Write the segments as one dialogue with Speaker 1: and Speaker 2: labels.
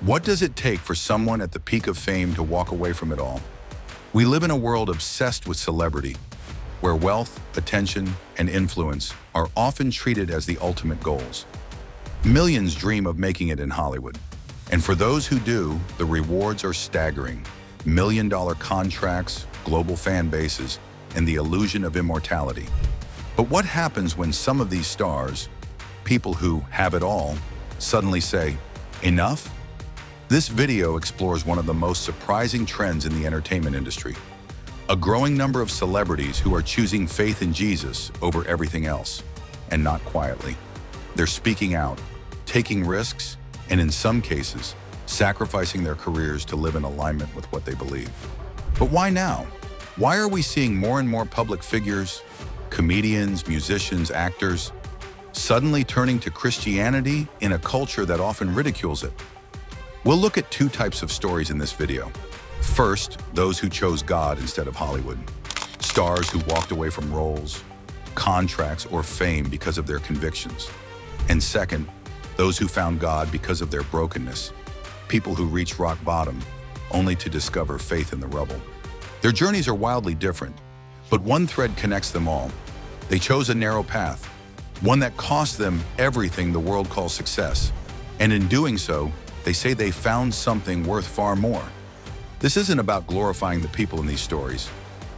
Speaker 1: What does it take for someone at the peak of fame to walk away from it all? We live in a world obsessed with celebrity, where wealth, attention, and influence are often treated as the ultimate goals. Millions dream of making it in Hollywood. And for those who do, the rewards are staggering. Million-dollar contracts, global fan bases, and the illusion of immortality. But what happens when some of these stars, people who have it all, suddenly say, enough? This video explores one of the most surprising trends in the entertainment industry. A growing number of celebrities who are choosing faith in Jesus over everything else, and not quietly. They're speaking out, taking risks, and in some cases, sacrificing their careers to live in alignment with what they believe. But why now? Why are we seeing more and more public figures, comedians, musicians, actors, suddenly turning to Christianity in a culture that often ridicules it? We'll look at two types of stories in this video. First, those who chose God instead of Hollywood. Stars who walked away from roles, contracts, or fame because of their convictions. And second, those who found God because of their brokenness. People who reached rock bottom, only to discover faith in the rubble. Their journeys are wildly different, but one thread connects them all. They chose a narrow path, one that cost them everything the world calls success. And in doing so, they say they found something worth far more. This isn't about glorifying the people in these stories.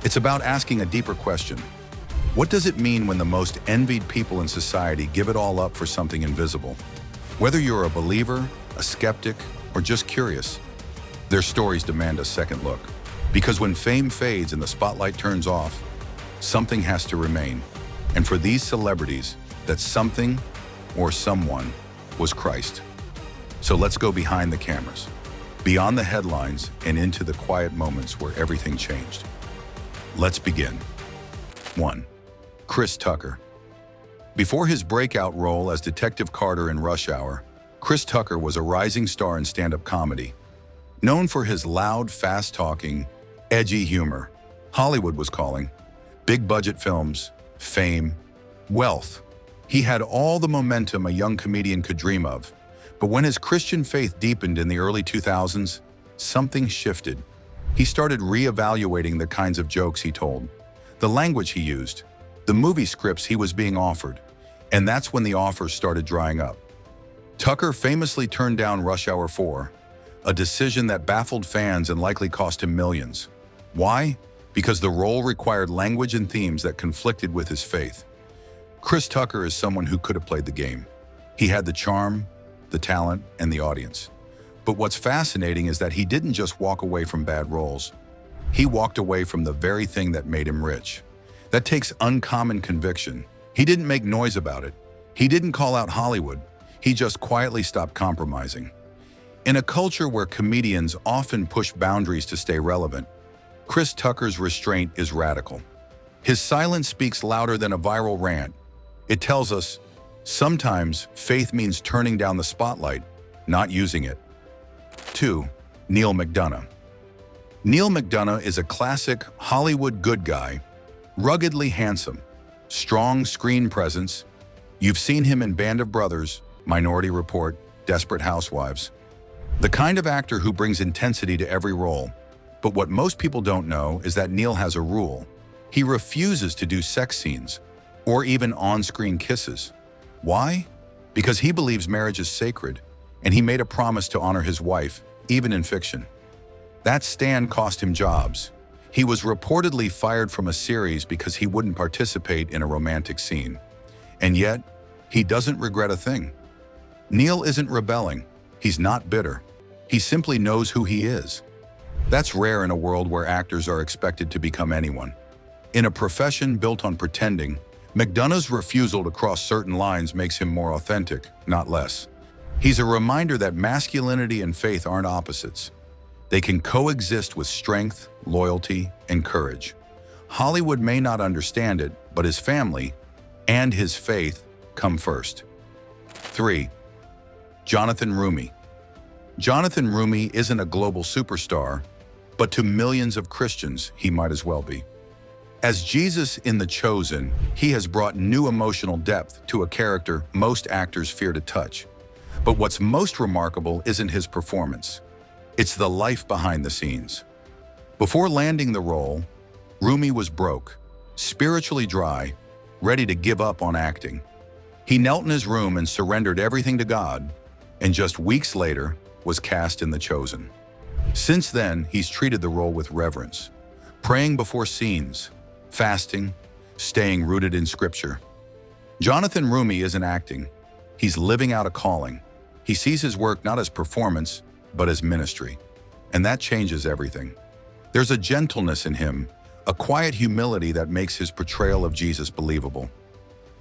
Speaker 1: It's about asking a deeper question. What does it mean when the most envied people in society give it all up for something invisible? Whether you're a believer, a skeptic, or just curious, their stories demand a second look. Because when fame fades and the spotlight turns off, something has to remain. And for these celebrities, that something or someone was Christ. So let's go behind the cameras, beyond the headlines and into the quiet moments where everything changed. Let's begin. 1. Chris Tucker. Before his breakout role as Detective Carter in Rush Hour, Chris Tucker was a rising star in stand-up comedy. Known for his loud, fast-talking, edgy humor, Hollywood was calling. Big budget films, fame, wealth. He had all the momentum a young comedian could dream of. But when his Christian faith deepened in the early 2000s, something shifted. He started reevaluating the kinds of jokes he told, the language he used, the movie scripts he was being offered, and that's when the offers started drying up. Tucker famously turned down Rush Hour 4, a decision that baffled fans and likely cost him millions. Why? Because the role required language and themes that conflicted with his faith. Chris Tucker is someone who could have played the game. He had the charm, the talent, and the audience. But what's fascinating is that he didn't just walk away from bad roles. He walked away from the very thing that made him rich. That takes uncommon conviction. He didn't make noise about it. He didn't call out Hollywood. He just quietly stopped compromising. In a culture where comedians often push boundaries to stay relevant, Chris Tucker's restraint is radical. His silence speaks louder than a viral rant. It tells us, sometimes faith means turning down the spotlight, not using it. 2. Neal McDonough. Neal McDonough is a classic Hollywood good guy, ruggedly handsome, strong screen presence. You've seen him in Band of Brothers, Minority Report, Desperate Housewives. The kind of actor who brings intensity to every role. But what most people don't know is that Neal has a rule. He refuses to do sex scenes, or even on-screen kisses. Why? Because he believes marriage is sacred, and he made a promise to honor his wife, even in fiction. That stand cost him jobs. He was reportedly fired from a series because he wouldn't participate in a romantic scene. And yet, he doesn't regret a thing. Neal isn't rebelling. He's not bitter. He simply knows who he is. That's rare in a world where actors are expected to become anyone. In a profession built on pretending, McDonough's refusal to cross certain lines makes him more authentic, not less. He's a reminder that masculinity and faith aren't opposites. They can coexist with strength, loyalty, and courage. Hollywood may not understand it, but his family and his faith come first. 3. Jonathan Roomie. Jonathan Roomie isn't a global superstar, but to millions of Christians, he might as well be. As Jesus in The Chosen, he has brought new emotional depth to a character most actors fear to touch. But what's most remarkable isn't his performance. It's the life behind the scenes. Before landing the role, Roomie was broke, spiritually dry, ready to give up on acting. He knelt in his room and surrendered everything to God, and just weeks later was cast in The Chosen. Since then, he's treated the role with reverence, praying before scenes, fasting, staying rooted in Scripture. Jonathan Roomie isn't acting. He's living out a calling. He sees his work not as performance, but as ministry. And that changes everything. There's a gentleness in him, a quiet humility that makes his portrayal of Jesus believable.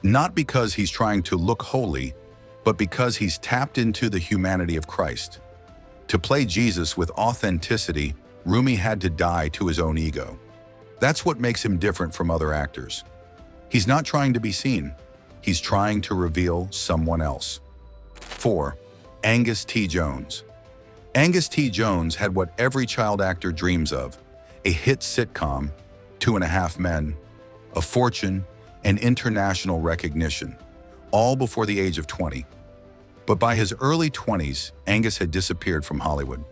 Speaker 1: Not because he's trying to look holy, but because he's tapped into the humanity of Christ. To play Jesus with authenticity, Roomie had to die to his own ego. That's what makes him different from other actors. He's not trying to be seen. He's trying to reveal someone else. 4. Angus T Jones. Angus T Jones had what every child actor dreams of: a hit sitcom, 2.5 Men, a fortune, and international recognition, all before the age of 20. But by his early 20s, Angus had disappeared from Hollywood.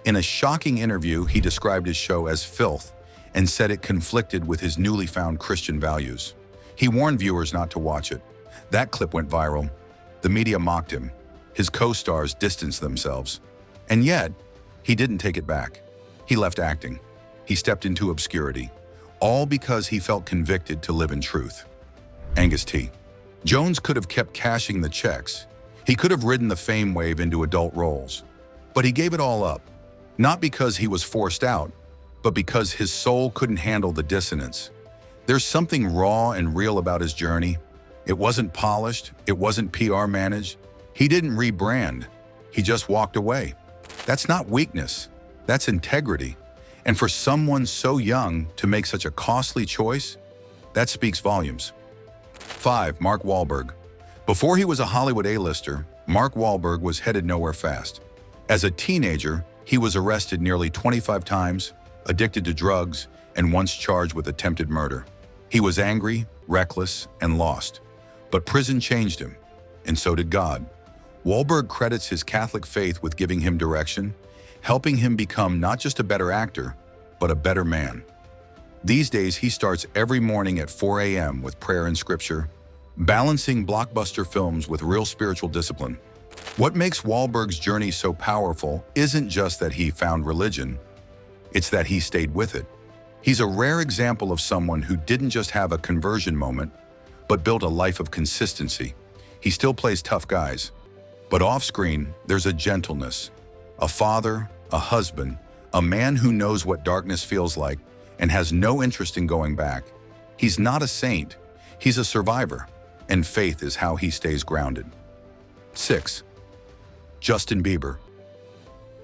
Speaker 1: In a shocking interview, he described his show as filth and said it conflicted with his newly found Christian values. He warned viewers not to watch it. That clip went viral. The media mocked him. His co-stars distanced themselves. And yet, he didn't take it back. He left acting. He stepped into obscurity, all because he felt convicted to live in truth. Angus T. Jones could have kept cashing the checks. He could have ridden the fame wave into adult roles. But he gave it all up, not because he was forced out, but because his soul couldn't handle the dissonance. There's something raw and real about his journey. It wasn't polished. It wasn't PR managed. He didn't rebrand. He just walked away. That's not weakness. That's integrity. And for someone so young to make such a costly choice, that speaks volumes. 5. Mark Wahlberg. Before he was a Hollywood A-lister, Mark Wahlberg was headed nowhere fast. As a teenager, he was arrested nearly 25 times, addicted to drugs, and once charged with attempted murder. He was angry, reckless, and lost. But prison changed him, and so did God. Wahlberg credits his Catholic faith with giving him direction, helping him become not just a better actor, but a better man. These days, he starts every morning at 4 a.m. with prayer and Scripture, balancing blockbuster films with real spiritual discipline. What makes Wahlberg's journey so powerful isn't just that he found religion, it's that he stayed with it. He's a rare example of someone who didn't just have a conversion moment, but built a life of consistency. He still plays tough guys, but off-screen, there's a gentleness, a father, a husband, a man who knows what darkness feels like and has no interest in going back. He's not a saint, he's a survivor, and faith is how he stays grounded. 6. Justin Bieber.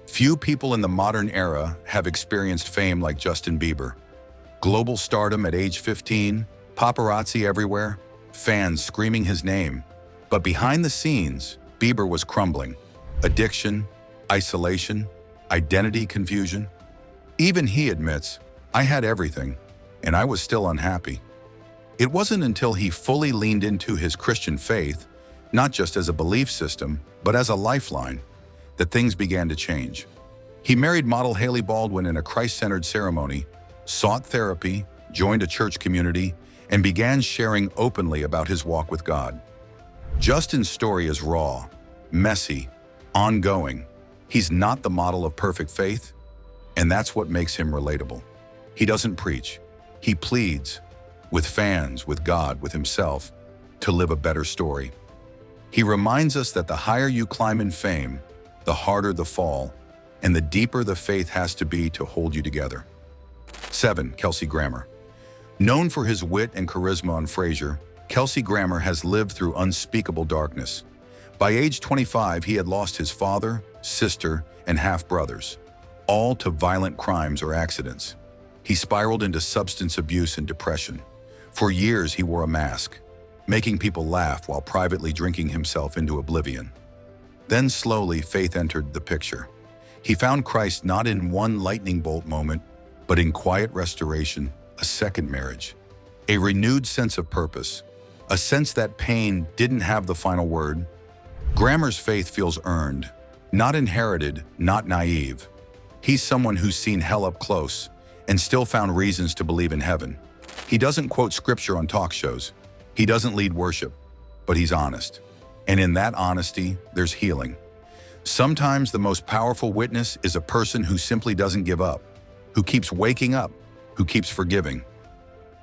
Speaker 1: Few people in the modern era have experienced fame like Justin Bieber. Global stardom at age 15, paparazzi everywhere, fans screaming his name. But behind the scenes, Bieber was crumbling. Addiction, isolation, identity confusion. Even he admits, "I had everything, and I was still unhappy." It wasn't until he fully leaned into his Christian faith, not just as a belief system, but as a lifeline, that things began to change. He married model Hailey Baldwin in a Christ-centered ceremony, sought therapy, joined a church community, and began sharing openly about his walk with God. Justin's story is raw, messy, ongoing. He's not the model of perfect faith, and that's what makes him relatable. He doesn't preach. He pleads, with fans, with God, with himself, to live a better story. He reminds us that the higher you climb in fame, the harder the fall, and the deeper the faith has to be to hold you together. 7. Kelsey Grammar. Known for his wit and charisma on Frasier, Kelsey Grammar has lived through unspeakable darkness. By age 25, he had lost his father, sister, and half-brothers, all to violent crimes or accidents. He spiraled into substance abuse and depression. For years, he wore a mask, making people laugh while privately drinking himself into oblivion. Then slowly, faith entered the picture. He found Christ not in one lightning bolt moment, but in quiet restoration, a second marriage, a renewed sense of purpose, a sense that pain didn't have the final word. Grammar's faith feels earned, not inherited, not naive. He's someone who's seen hell up close and still found reasons to believe in heaven. He doesn't quote scripture on talk shows. He doesn't lead worship, but he's honest. And in that honesty, there's healing. Sometimes the most powerful witness is a person who simply doesn't give up, who keeps waking up, who keeps forgiving.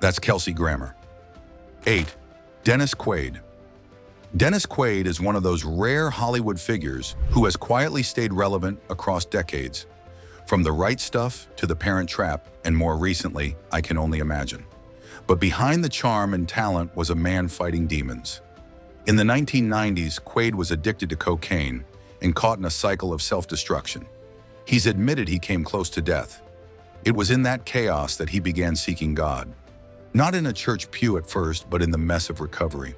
Speaker 1: That's Kelsey Grammar. 8. Dennis Quaid. Dennis Quaid is one of those rare Hollywood figures who has quietly stayed relevant across decades. From The Right Stuff to The Parent Trap, and more recently, I Can Only Imagine. But behind the charm and talent was a man fighting demons. In the 1990s, Quaid was addicted to cocaine and caught in a cycle of self-destruction. He's admitted he came close to death. It was in that chaos that he began seeking God. Not in a church pew at first, but in the mess of recovery.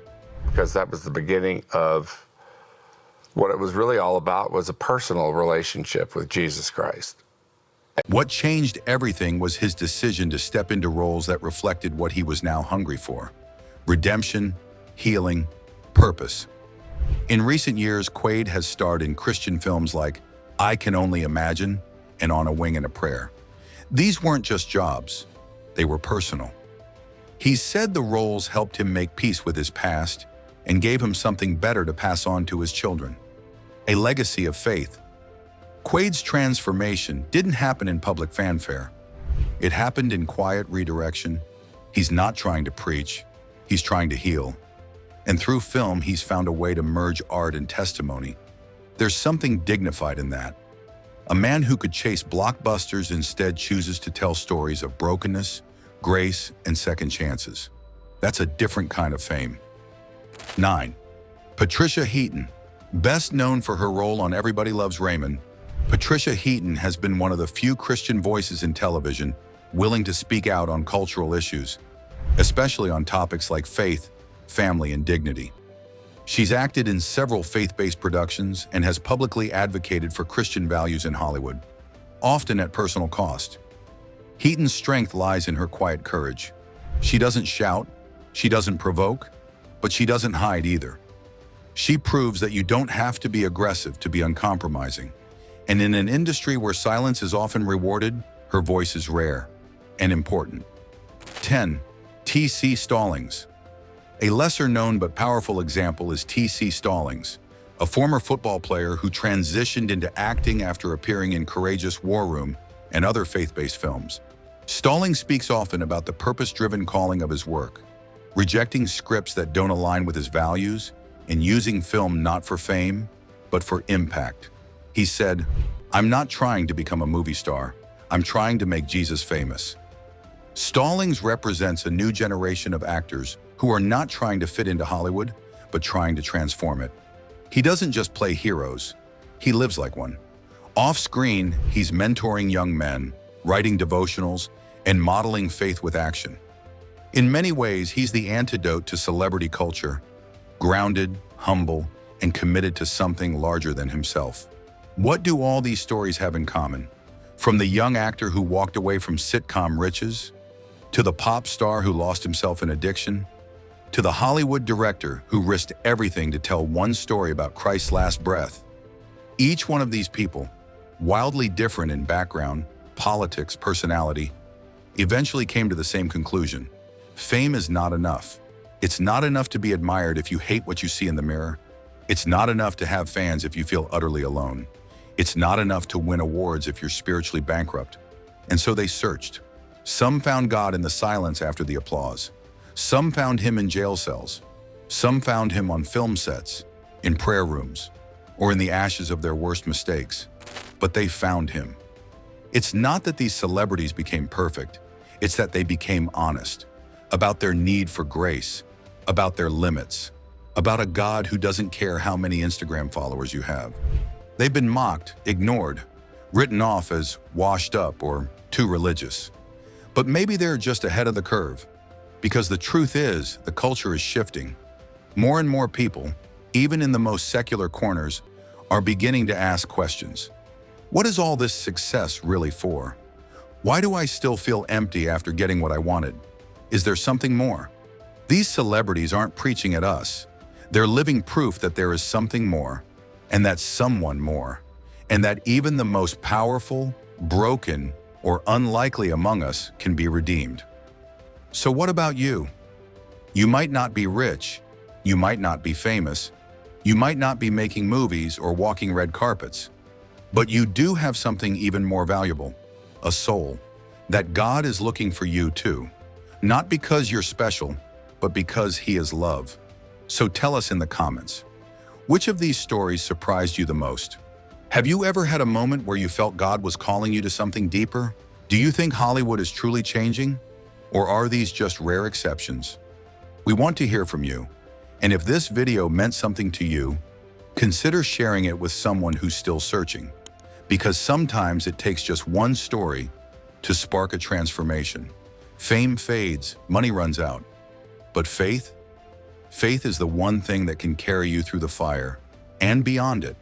Speaker 2: Because that was the beginning of what it was really all about, was a personal relationship with Jesus Christ.
Speaker 1: What changed everything was his decision to step into roles that reflected what he was now hungry for: redemption, healing, purpose. In recent years, Quaid has starred in Christian films like I Can Only Imagine and On a Wing and a Prayer. These weren't just jobs, they were personal. He said the roles helped him make peace with his past and gave him something better to pass on to his children: a legacy of faith. Quaid's transformation didn't happen in public fanfare. It happened in quiet redirection. He's not trying to preach, he's trying to heal. And through film, he's found a way to merge art and testimony. There's something dignified in that. A man who could chase blockbusters instead chooses to tell stories of brokenness, grace, and second chances. That's a different kind of fame. 9. Patricia Heaton. Best known for her role on Everybody Loves Raymond, Patricia Heaton has been one of the few Christian voices in television willing to speak out on cultural issues, especially on topics like faith, family, and dignity. She's acted in several faith-based productions and has publicly advocated for Christian values in Hollywood, often at personal cost. Heaton's strength lies in her quiet courage. She doesn't shout, she doesn't provoke, but she doesn't hide either. She proves that you don't have to be aggressive to be uncompromising. And in an industry where silence is often rewarded, her voice is rare and important. 10. T.C. Stallings. A lesser-known but powerful example is T.C. Stallings, a former football player who transitioned into acting after appearing in Courageous War Room and other faith-based films. Stallings speaks often about the purpose-driven calling of his work, rejecting scripts that don't align with his values and using film not for fame, but for impact. He said, "I'm not trying to become a movie star. I'm trying to make Jesus famous." Stallings represents a new generation of actors who are not trying to fit into Hollywood, but trying to transform it. He doesn't just play heroes, he lives like one. Off-screen, he's mentoring young men, writing devotionals, and modeling faith with action. In many ways, he's the antidote to celebrity culture, grounded, humble, and committed to something larger than himself. What do all these stories have in common? From the young actor who walked away from sitcom riches, to the pop star who lost himself in addiction, to the Hollywood director who risked everything to tell one story about Christ's last breath. Each one of these people, wildly different in background, politics, personality, eventually came to the same conclusion: fame is not enough. It's not enough to be admired if you hate what you see in the mirror. It's not enough to have fans if you feel utterly alone. It's not enough to win awards if you're spiritually bankrupt. And so they searched. Some found God in the silence after the applause. Some found him in jail cells. Some found him on film sets, in prayer rooms, or in the ashes of their worst mistakes. But they found him. It's not that these celebrities became perfect. It's that they became honest about their need for grace, about their limits, about a God who doesn't care how many Instagram followers you have. They've been mocked, ignored, written off as washed up or too religious. But maybe they're just ahead of the curve, because the truth is, the culture is shifting. More and more people, even in the most secular corners, are beginning to ask questions. What is all this success really for? Why do I still feel empty after getting what I wanted? Is there something more? These celebrities aren't preaching at us. They're living proof that there is something more, and that someone more, and that even the most powerful, broken, or unlikely among us can be redeemed. So what about you? You might not be rich, you might not be famous, you might not be making movies or walking red carpets, but you do have something even more valuable, a soul, that God is looking for you too, not because you're special, but because He is love. So tell us in the comments, which of these stories surprised you the most? Have you ever had a moment where you felt God was calling you to something deeper? Do you think Hollywood is truly changing? Or are these just rare exceptions? We want to hear from you. And if this video meant something to you, consider sharing it with someone who's still searching. Because sometimes it takes just one story to spark a transformation. Fame fades, money runs out. But faith? Faith is the one thing that can carry you through the fire and beyond it.